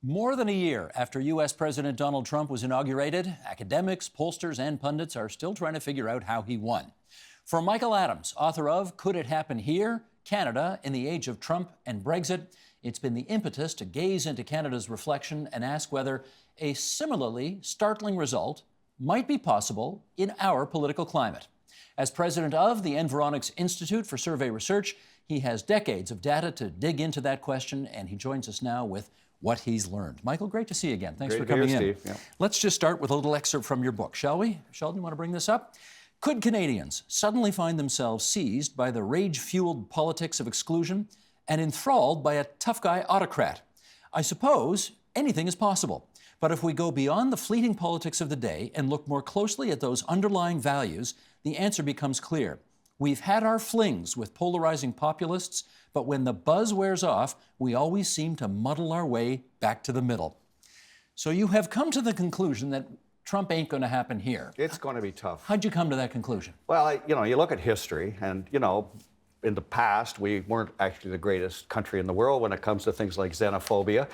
More than a year after U.S. President Donald Trump was inaugurated, academics, pollsters, and pundits are still trying to figure out how he won. For Michael Adams, author of Could It Happen Here? Canada in the Age of Trump and Brexit, it's been the impetus to gaze into Canada's reflection and ask whether a similarly startling result might be possible in our political climate. As president of the Environics Institute for Survey Research, he has decades of data to dig into that question, and he joins us now with what he's learned. Michael, great to see you again. Thanks for coming in. Steve. Yeah. Let's just start with a little excerpt from your book, shall we? Sheldon, you want to bring this up? Could Canadians suddenly find themselves seized by the rage-fueled politics of exclusion and enthralled by a tough guy autocrat? I suppose anything is possible. But if we go beyond the fleeting politics of the day and look more closely at those underlying values, the answer becomes clear. We've had our flings with polarizing populists, but when the buzz wears off, we always seem to muddle our way back to the middle. So you have come to the conclusion that Trump ain't going to happen here. It's going to be tough. How'd you come to that conclusion? Well, you look at history, and, in the past, we weren't actually the greatest country in the world when it comes to things like xenophobia.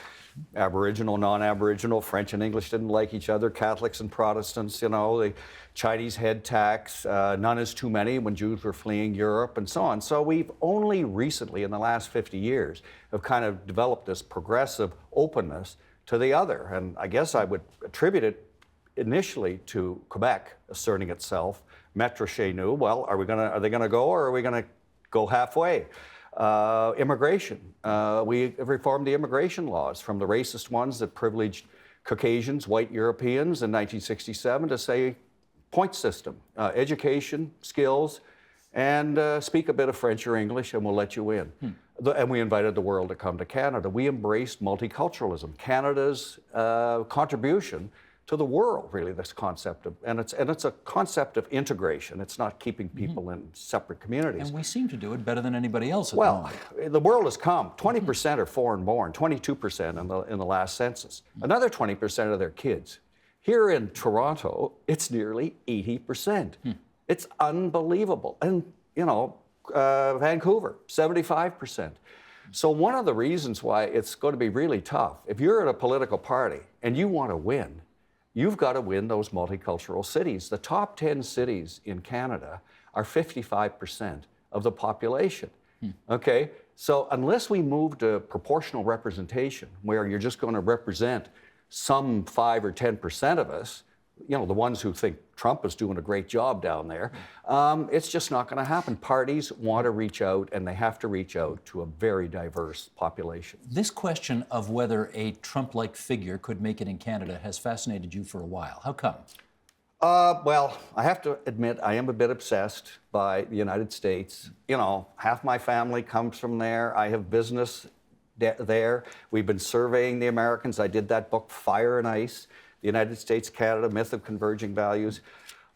Aboriginal, non-Aboriginal, French and English didn't like each other, Catholics and Protestants, the Chinese head tax, none is too many when Jews were fleeing Europe, and so on. So we've only recently, in the last 50 years, have kind of developed this progressive openness to the other. And I guess I would attribute it initially to Quebec asserting itself, maître chez nous. Well, are they going to go, or are we going to go halfway? Immigration. We reformed the immigration laws from the racist ones that privileged Caucasians, white Europeans in 1967 to say point system, education, skills, and speak a bit of French or English and we'll let you in. And we invited the world to come to Canada. We embraced multiculturalism. Canada's contribution to the world, really, this concept of, and it's a concept of integration. It's not keeping people in separate communities. And we seem to do it better than anybody else at the Well, moment. the world has come. 20% are foreign-born, 22% in the last census. Another 20% of their kids. Here in Toronto, it's nearly 80%. It's unbelievable. And, Vancouver, 75%. So one of the reasons why it's going to be really tough, if you're at a political party and you want to win, you've got to win those multicultural cities. The top 10 cities in Canada are 55% of the population. Okay? So unless we move to proportional representation, where you're just going to represent some 5 or 10% of us, the ones who think Trump is doing a great job down there, it's just not going to happen. Parties want to reach out, and they have to reach out to a very diverse population. This question of whether a Trump-like figure could make it in Canada has fascinated you for a while. How come? Well, I have to admit, I am a bit obsessed by the United States. Half my family comes from there. I have business there. We've been surveying the Americans. I did that book, Fire and Ice, The United States, Canada, Myth of Converging Values.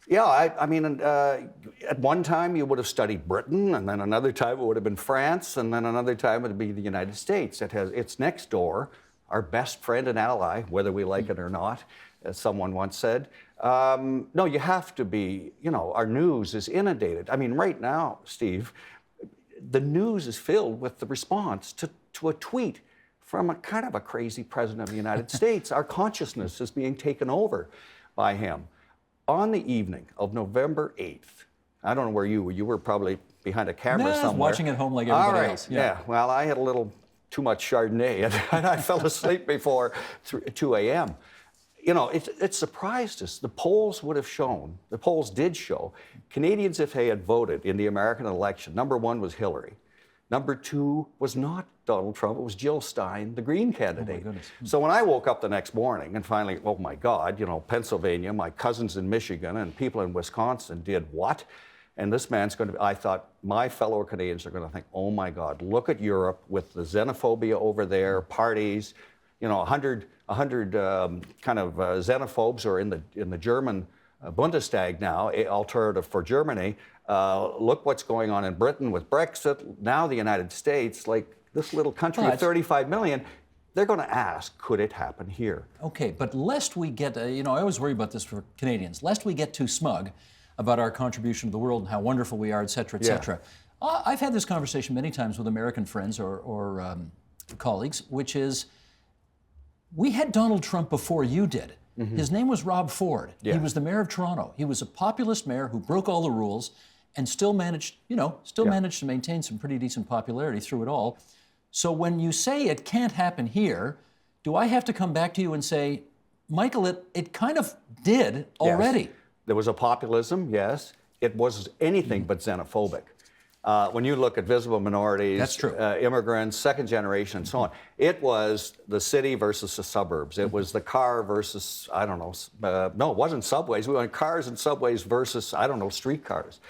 Yeah, I mean, at one time you would have studied Britain, and then another time it would have been France, and then another time it would be the United States. It's next door, our best friend and ally, whether we like it or not, as someone once said. No, you have to be, our news is inundated. I mean, right now, Steve, the news is filled with the response to a tweet from a kind of a crazy president of the United States. Our consciousness is being taken over by him. On the evening of November 8th, I don't know where you were probably behind a camera somewhere. Watching at home like everybody else. Yeah, well, I had a little too much Chardonnay and I fell asleep before 2 a.m. It surprised us. The polls did show, Canadians, if they had voted in the American election, number 1 was Hillary. Number 2 was not Donald Trump, it was Jill Stein, the Green candidate. Oh my goodness. So when I woke up the next morning and finally, oh my God, Pennsylvania, my cousins in Michigan and people in Wisconsin did what? And this man's going to, I thought my fellow Canadians are going to think, oh my God, look at Europe with the xenophobia over there, parties, 100 kind of xenophobes are in the German Bundestag now, alternative for Germany. Look what's going on in Britain with Brexit. Now the United States, like this little country of 35 million, they're going to ask, could it happen here? Okay, but lest we get, I always worry about this for Canadians, lest we get too smug about our contribution to the world and how wonderful we are, et cetera, et cetera. I've had this conversation many times with American friends or colleagues, which is We had Donald Trump before you did. His name was Rob Ford. Yeah. He was the mayor of Toronto. He was a populist mayor who broke all the rules and still managed, managed to maintain some pretty decent popularity through it all. So when you say it can't happen here, do I have to come back to you and say, Michael, it kind of did already? Yes. There was a populism, yes. It was anything but xenophobic. When you look at visible minorities, That's true. Immigrants, second generation, and so on, it was the city versus the suburbs. It was the car versus, I don't know, no, it wasn't subways. We went cars and subways versus, I don't know, streetcars.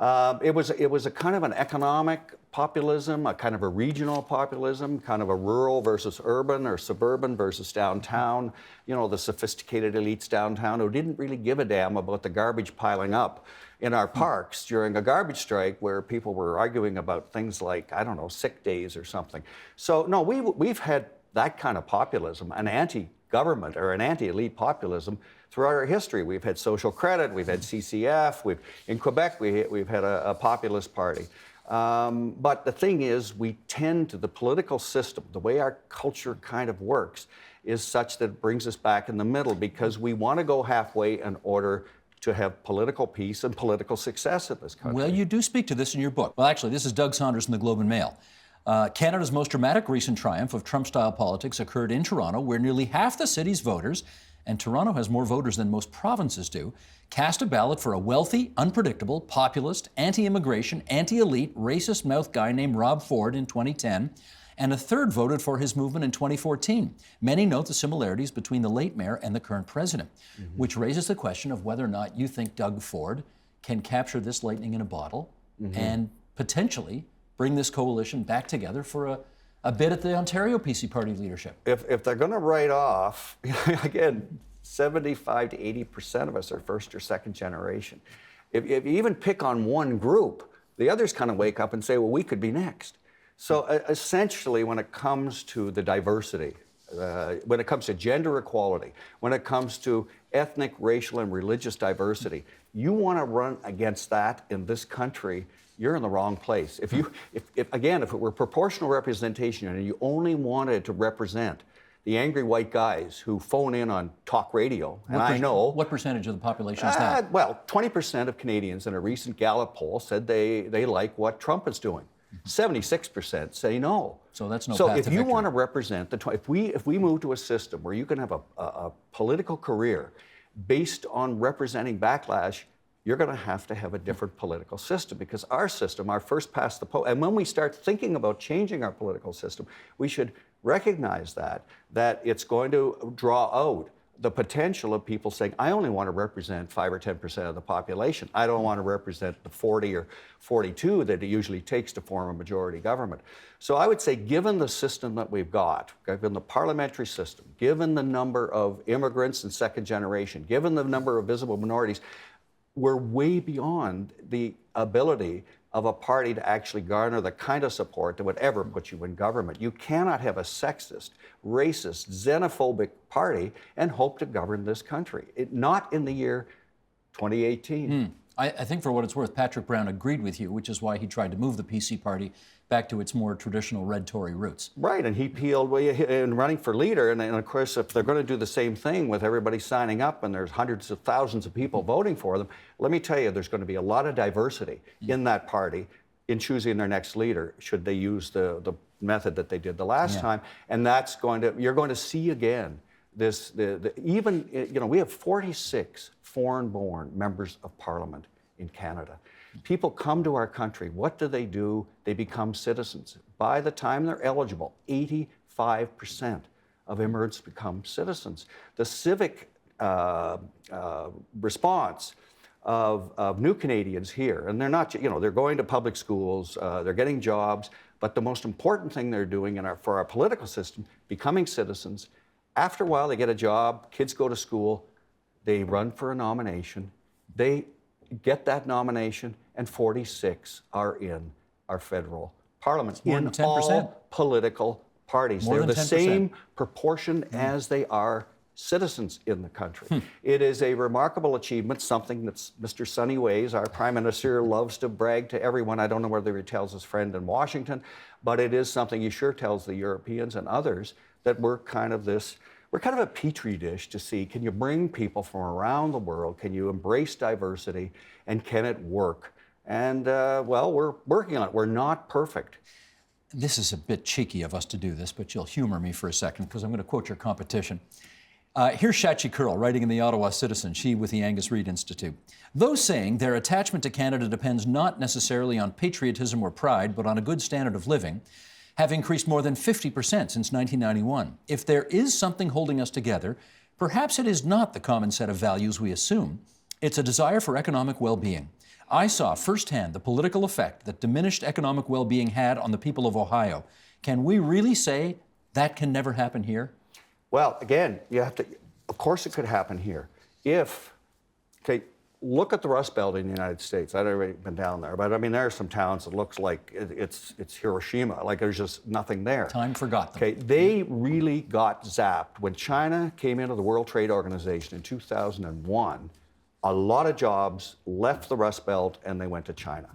It was a kind of an economic populism, a kind of a regional populism, kind of a rural versus urban or suburban versus downtown. You know, the sophisticated elites downtown who didn't really give a damn about the garbage piling up in our parks during a garbage strike where people were arguing about things like, I don't know, sick days or something. So, no, we've had that kind of populism, an anti-government or an anti-elite populism throughout our history. We've had social credit, we've had CCF, in Quebec we've had a populist party. But the thing is, we tend to, the political system, the way our culture kind of works, is such that it brings us back in the middle because we want to go halfway in order to have political peace and political success in this country. Well, you do speak to this in your book. Well, actually, this is Doug Saunders in the Globe and Mail. Canada's most dramatic recent triumph of Trump-style politics occurred in Toronto, where nearly half the city's voters, and Toronto has more voters than most provinces do, cast a ballot for a wealthy, unpredictable, populist, anti-immigration, anti-elite, racist-mouthed guy named Rob Ford in 2010, and a third voted for his movement in 2014. Many note the similarities between the late mayor and the current president, which raises the question of whether or not you think Doug Ford can capture this lightning in a bottle and potentially bring this coalition back together for a bid at the Ontario PC party leadership. If they're going to write off, again, 75 to 80% of us are first or second generation. If you even pick on one group, the others kind of wake up and say, well, we could be next. So essentially, when it comes to the diversity, when it comes to gender equality, when it comes to ethnic, racial, and religious diversity, you want to run against that in this country, you're in the wrong place. If it were proportional representation and you only wanted to represent the angry white guys who phone in on talk radio, and I know... What percentage of the population is that? Well, 20% of Canadians in a recent Gallup poll said they like what Trump is doing. 76% say no. So that's no So path if to you victory. want to represent if we move to a system where you can have a political career based on representing backlash, you're going to have a different political system because our system, our first past the post, and when we start thinking about changing our political system, we should recognize that it's going to draw out the potential of people saying, I only want to represent 5 or 10% of the population. I don't want to represent the 40 or 42 that it usually takes to form a majority government. So I would say, given the system that we've got, given the parliamentary system, given the number of immigrants and second generation, given the number of visible minorities, we're way beyond the ability of a party to actually garner the kind of support that would ever put you in government. You cannot have a sexist, racist, xenophobic party and hope to govern this country. Not in the year 2018. I think for what it's worth, Patrick Brown agreed with you, which is why he tried to move the PC party back to its more traditional red Tory roots. Right, and he peeled in running for leader. And of course, if they're going to do the same thing with everybody signing up and there's hundreds of thousands of people voting for them, let me tell you, there's going to be a lot of diversity in that party in choosing their next leader, should they use the method that they did the last time. And that's you're going to see again this, even, we have 46 foreign-born members of parliament in Canada. People come to our country. What do? They become citizens. By the time they're eligible, 85% of immigrants become citizens. The civic response of new Canadians here, and they're not, they're going to public schools, they're getting jobs, but the most important thing they're doing for our political system, becoming citizens. After a while, they get a job, kids go to school, they run for a nomination, they get that nomination, and 46 are in our federal parliament. More in than 10%. All political parties. More They're than the 10%. same proportion as they are citizens in the country. It is a remarkable achievement, something that Mr. Sunny Ways, our Prime Minister, loves to brag to everyone. I don't know whether he tells his friend in Washington, but it is something he sure tells the Europeans and others, that we're kind of this, we're kind of a petri dish to see, can you bring people from around the world? Can you embrace diversity? And can it work? And well, we're working on it. We're not perfect. This is a bit cheeky of us to do this, but you'll humor me for a second because I'm going to quote your competition. Here's Shachi Curl writing in the Ottawa Citizen, she with the Angus Reid Institute. Those saying their attachment to Canada depends not necessarily on patriotism or pride, but on a good standard of living, have increased more than 50% since 1991. If there is something holding us together, perhaps it is not the common set of values we assume. It's a desire for economic well-being. I saw firsthand the political effect that diminished economic well-being had on the people of Ohio. Can we really say that can never happen here? Well, again, you have to, of course it could happen here. If, okay, look at the Rust Belt in the United States. I've already been down there, but I mean, there are some towns that looks like it's Hiroshima, like there's just nothing there. Time forgot them. Okay, they really got zapped. When China came into the World Trade Organization in 2001, a lot of jobs left the Rust Belt and they went to China.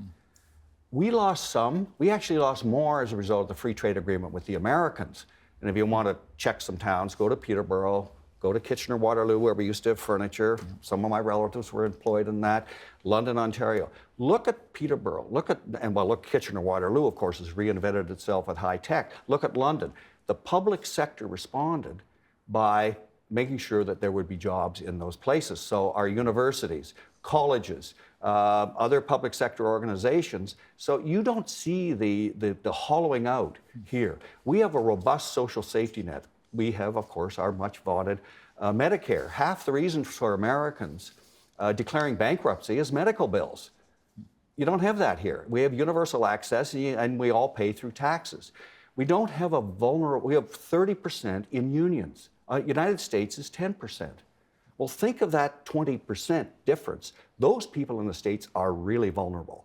We lost some. We actually lost more as a result of the free trade agreement with the Americans. And if you want to check some towns, go to Peterborough, go to Kitchener-Waterloo, where we used to have furniture. Some of my relatives were employed in that. London, Ontario. Look at Peterborough. Look, Kitchener-Waterloo, of course, has reinvented itself with high tech. Look at London. The public sector responded by making sure that there would be jobs in those places. So our universities, colleges, other public sector organizations. So you don't see the hollowing out here. We have a robust social safety net. We have, of course, our much vaunted Medicare. Half the reason for Americans declaring bankruptcy is medical bills. You don't have that here. We have universal access and we all pay through taxes. We don't have a vulnerable, we have 30% in unions. United States is 10%. Well, think of that 20% difference. Those people in the States are really vulnerable.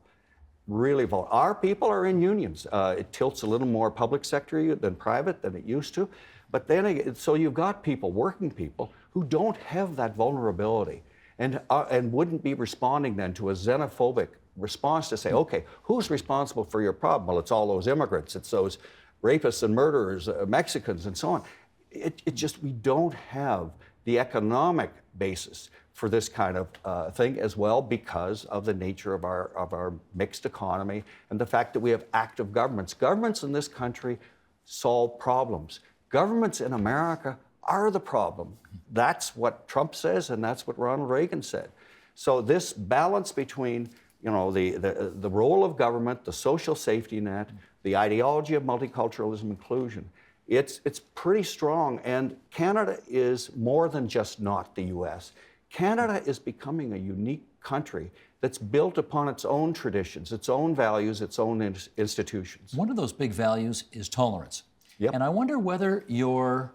Really vulnerable. Our people are in unions. It tilts a little more public sector than private than it used to. But then, so you've got people, working people, who don't have that vulnerability and wouldn't be responding then to a xenophobic response to say, okay, who's responsible for your problem? Well, it's all those immigrants. It's those rapists and murderers, Mexicans and so on. It just, we don't have the economic basis for this kind of thing as well because of the nature of our mixed economy and the fact that we have active governments. Governments in this country solve problems. Governments in America are the problem. That's what Trump says and that's what Ronald Reagan said. So this balance between, you know, the role of government, the social safety net, the ideology of multiculturalism inclusion, it's pretty strong, and Canada is more than just not the U.S. Canada is becoming a unique country that's built upon its own traditions, its own values, its own institutions. One of those big values is tolerance. Yep. And I wonder whether your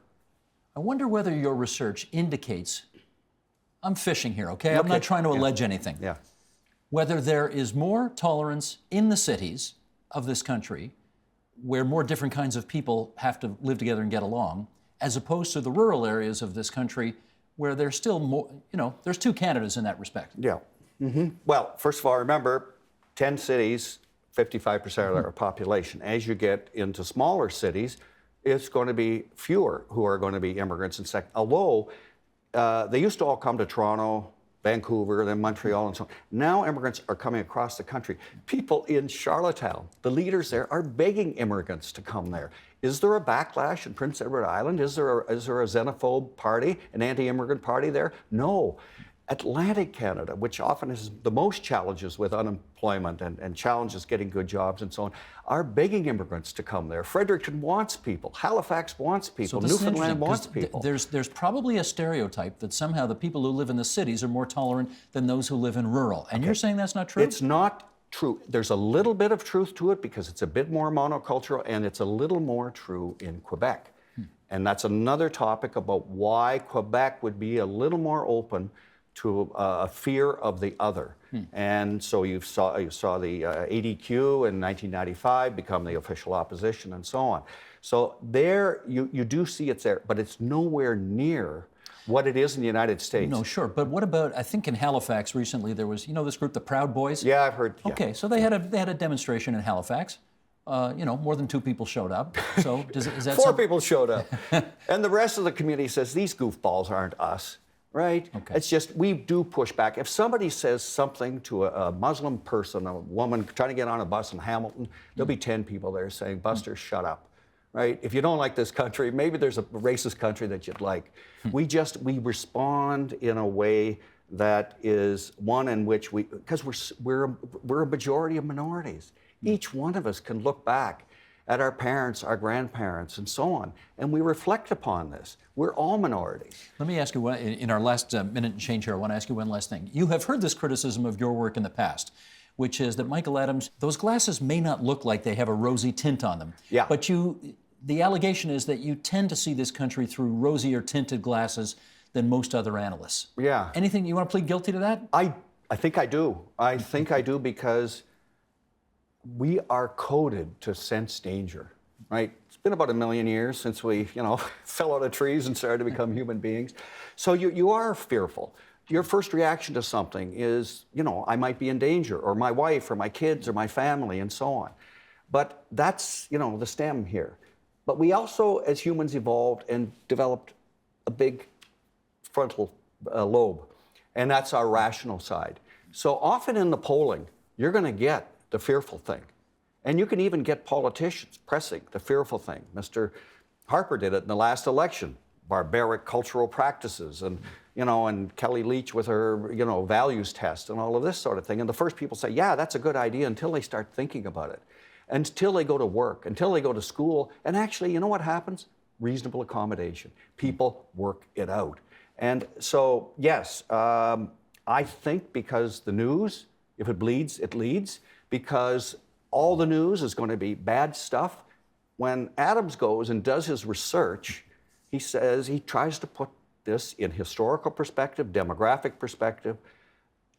research indicates, I'm fishing here, okay? I'm not trying to allege anything. Yeah. Whether there is more tolerance in the cities of this country where more different kinds of people have to live together and get along, as opposed to the rural areas of this country where there's still more, you know, there's two Canadas in that respect. Yeah. Mm-hmm. Well, first of all, remember, 10 cities, 55% of their population. As you get into smaller cities, it's going to be fewer who are going to be immigrants. Although they used to all come to Toronto, Vancouver, then Montreal, and so on. Now immigrants are coming across the country. People in Charlottetown, the leaders there are begging immigrants to come there. Is there a backlash in Prince Edward Island? Is there a xenophobe party, an anti-immigrant party there? No. Atlantic Canada, which often has the most challenges with unemployment and challenges getting good jobs and so on, are begging immigrants to come there. Fredericton wants people. Halifax wants people. So Newfoundland wants people. There's probably a stereotype that somehow the people who live in the cities are more tolerant than those who live in rural. And you're saying that's not true? It's not true. There's a little bit of truth to it because it's a bit more monocultural, and it's a little more true in Quebec. And that's another topic about why Quebec would be a little more open to a fear of the other. And so you saw the ADQ in 1995 become the official opposition and so on. So there, you do see it's there, but it's nowhere near what it is in the United States. No, sure. But what about, I think in Halifax recently there was, you know this group, the Proud Boys? Yeah, I've heard. Yeah. Okay, so they had a demonstration in Halifax. more than 2 people showed up. So is that 4 people showed up. And the rest of the community says, these goofballs aren't us, right? Okay. It's just, we do push back. If somebody says something to a Muslim person, a woman trying to get on a bus in Hamilton, there'll be 10 people there saying, Buster, shut up, right? If you don't like this country, maybe there's a racist country that you'd like. We respond in a way that is one in which because we're a majority of minorities. Each one of us can look back at our parents, our grandparents, and so on, and we reflect upon this. We're all minorities. Let me ask you, in our last minute and change here, I want to ask you one last thing. You have heard this criticism of your work in the past, which is that, Michael Adams, those glasses may not look like they have a rosy tint on them. Yeah. But the allegation is that you tend to see this country through rosier tinted glasses than most other analysts. Yeah. Anything, you want to plead guilty to that? I think I do. I think I do because we are coded to sense danger, right? It's been about 1 million years since we, fell out of trees and started to become human beings. So you are fearful. Your first reaction to something is, I might be in danger, or my wife, or my kids, or my family, and so on. But that's, the stem here. But we also, as humans, evolved and developed a big frontal lobe, and that's our rational side. So often in the polling, you're going to get the fearful thing. And you can even get politicians pressing the fearful thing. Mr. Harper did it in the last election, barbaric cultural practices, and and Kelly Leach with her, values test and all of this sort of thing. And the first people say, yeah, that's a good idea, until they start thinking about it, until they go to work, until they go to school. And actually, you know what happens? Reasonable accommodation. People work it out. And so, yes, I think because the news, if it bleeds, it leads, because all the news is going to be bad stuff. When Adams goes and does his research, he tries to put this in historical perspective, demographic perspective.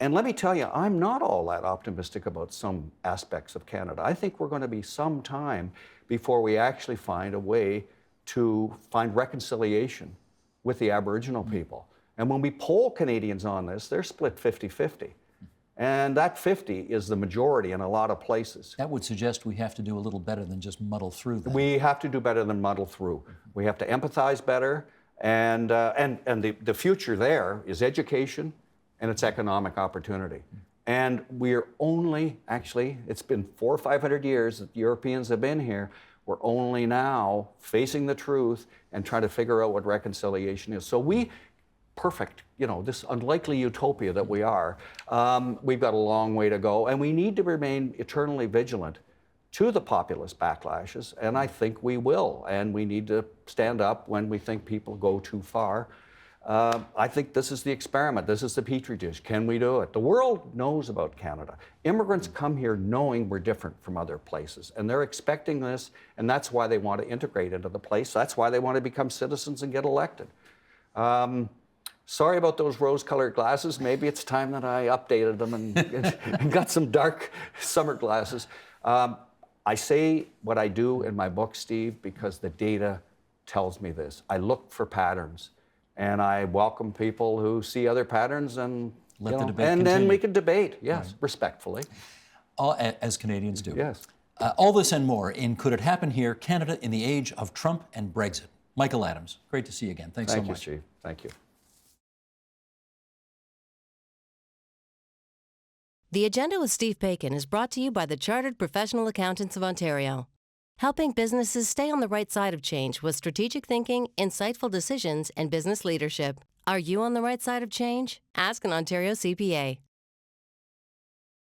And let me tell you, I'm not all that optimistic about some aspects of Canada. I think we're going to be some time before we actually find a way to find reconciliation with the Aboriginal people. And when we poll Canadians on this, they're split 50-50. And that 50 is the majority in a lot of places. That would suggest we have to do a little better than just muddle through that. We have to do better than muddle through. We have to empathize better, and the future there is education and it's economic opportunity. And we're only, actually, it's been 400 or 500 years that Europeans have been here. We're only now facing the truth and trying to figure out what reconciliation is. So perfect, this unlikely utopia that we are, we've got a long way to go, and we need to remain eternally vigilant to the populist backlashes, and I think we will, and we need to stand up when we think people go too far. I think this is the experiment. This is the petri dish. Can we do it? The world knows about Canada. Immigrants come here knowing we're different from other places, and they're expecting this, and that's why they want to integrate into the place. That's why they want to become citizens and get elected. Sorry about those rose-colored glasses. Maybe it's time that I updated them and got some dark summer glasses. I say what I do in my book, Steve, because the data tells me this. I look for patterns, and I welcome people who see other patterns, and Let the debate and continue. then we can debate, yes, respectfully. As Canadians do. Yes. All this and more in Could It Happen Here? Canada in the Age of Trump and Brexit. Michael Adams, great to see you again. Thanks so much. Thank you, Steve. Thank you. The Agenda with Steve Paikin is brought to you by the Chartered Professional Accountants of Ontario, helping businesses stay on the right side of change with strategic thinking, insightful decisions, and business leadership. Are you on the right side of change? Ask an Ontario CPA.